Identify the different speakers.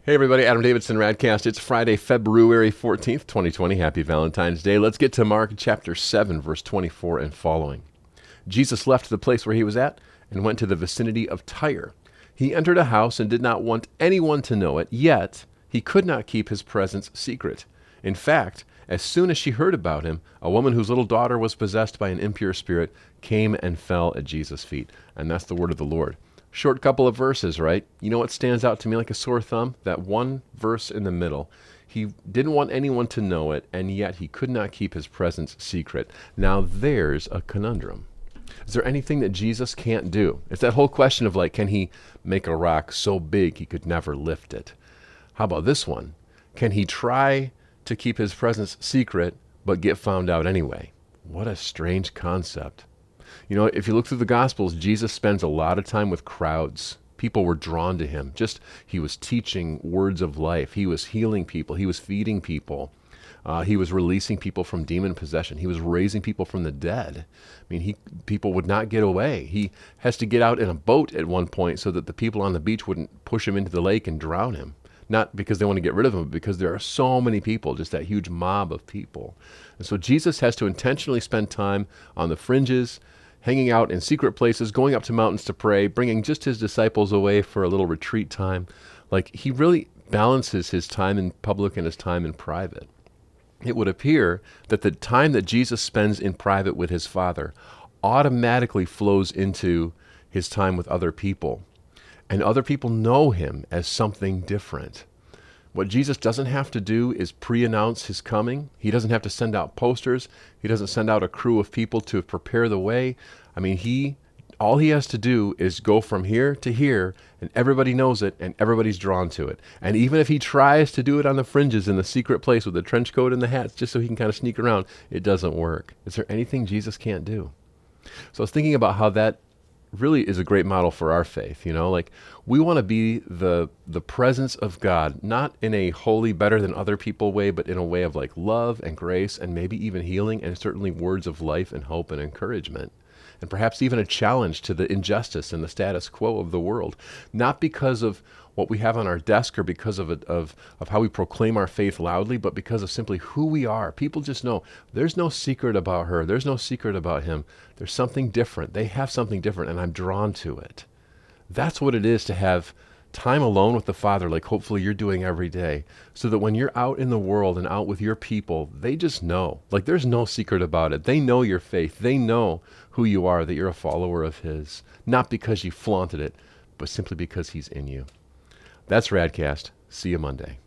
Speaker 1: Hey everybody, Adam Davidson, RadCast. It's Friday, February 14th, 2020. Happy Valentine's Day. Let's get to Mark chapter 7, verse 24 and following. Jesus left the place where he was at and went to the vicinity of Tyre. He entered a house and did not want anyone to know it, yet he could not keep his presence secret. In fact, as soon as she heard about him, a woman whose little daughter was possessed by an impure spirit came and fell at Jesus' feet. And that's the word of the Lord. Short couple of verses, right? You know what stands out to me like a sore thumb? That one verse in the middle. He didn't want anyone to know it, and yet he could not keep his presence secret. Now there's a conundrum. Is there anything that Jesus can't do? It's that whole question of like, can he make a rock so big he could never lift it? How about this one? Can he try to keep his presence secret but get found out anyway? What a strange concept. You know, if you look through the Gospels, Jesus spends a lot of time with crowds. People were drawn to him. He was teaching words of life. He was healing people. He was feeding people. He was releasing people from demon possession. He was raising people from the dead. I mean, people would not get away. He has to get out in a boat at one point so that the people on the beach wouldn't push him into the lake and drown him. Not because they want to get rid of him, but because there are so many people, just that huge mob of people. And so Jesus has to intentionally spend time on the fringes, hanging out in secret places, going up to mountains to pray, bringing just his disciples away for a little retreat time. Like, he really balances his time in public and his time in private. It would appear that the time that Jesus spends in private with his Father automatically flows into his time with other people. And other people know him as something different. What Jesus doesn't have to do is pre-announce his coming. He doesn't have to send out posters. He doesn't send out a crew of people to prepare the way. I mean, all he has to do is go from here to here, and everybody knows it, and everybody's drawn to it. And even if he tries to do it on the fringes in the secret place with the trench coat and the hats, just so he can kind of sneak around, it doesn't work. Is there anything Jesus can't do? So I was thinking about how that really is a great model for our faith. You know, like, we want to be the presence of God, not in a holy, better than other people way, but in a way of like love and grace and maybe even healing and certainly words of life and hope and encouragement. And perhaps even a challenge to the injustice and the status quo of the world, not because of what we have on our desk or because of how we proclaim our faith loudly, but because of simply who we are. People just know there's no secret about her. There's no secret about him. There's something different. They have something different, and I'm drawn to it. That's what it is to have time alone with the Father, like hopefully you're doing every day, so that when you're out in the world and out with your people, they just know. Like, there's no secret about it. They know your faith. They know who you are, that you're a follower of his, not because you flaunted it, but simply because he's in you. That's RadCast. See you Monday.